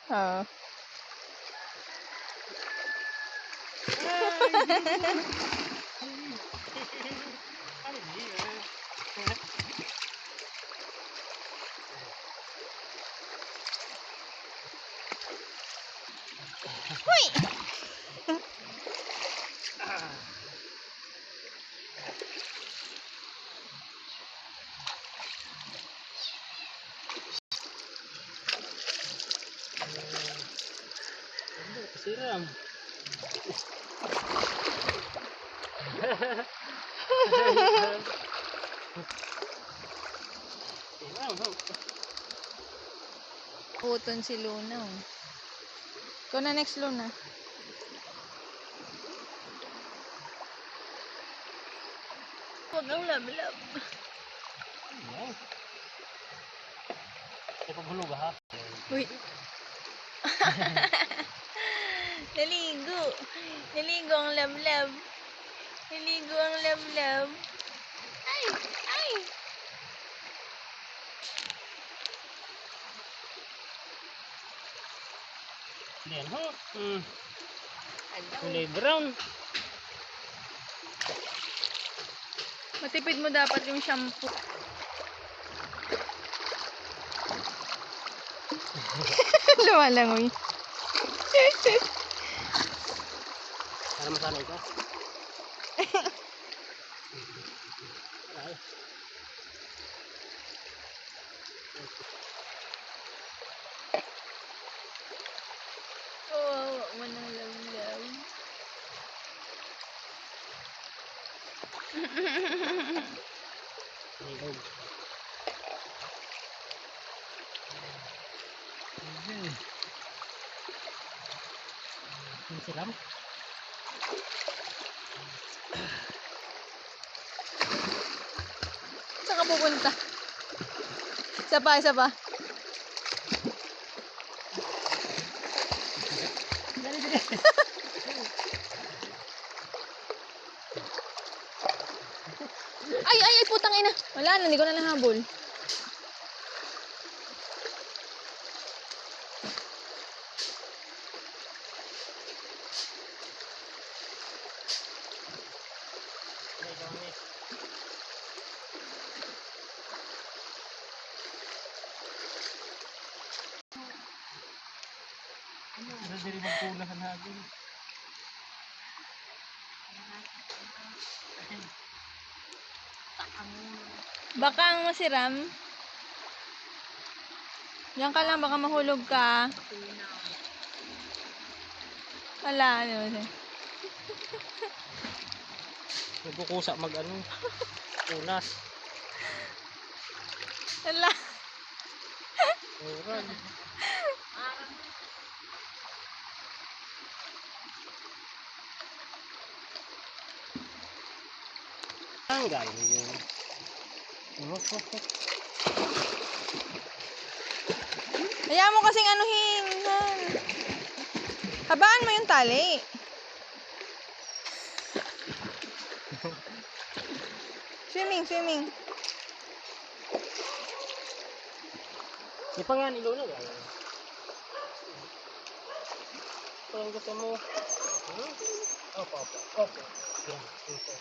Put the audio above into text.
Oo. Uy! Siram. Puton si Luna. Oh. Ikaw na next, Luna. Huwag ang lab-lab. Ay, paghulog ha? Uy. Naligo. Naligo ang lab-lab. Naligo ang lab-lab. Ay! Ay! Yan ho. Kulay brown. Matipid mo dapat yung shampoo. Lumalangoy. Para masanay ka. Ay. Oh, walang lab-lab. Nilog. Ang siram. Saan ka pupunta? Isa pa, isa pa. Ay, ay, ay, putang ina. Wala na, hindi ko na nahabol. Ano diri magpulahan hagin. Baka ang masiram. Diyan ka lang, baka mahulog ka. Wala, ano. Nagkukusa mag ano. Unas. Wala. Oran. Ang galing yun. Hayaan mo kasing anuhin. Habaan mo yung tali. Swimming, swimming. Di pa nga nilo na ba? Parang gusto mo. Opo, opo, opo. Yan, opo.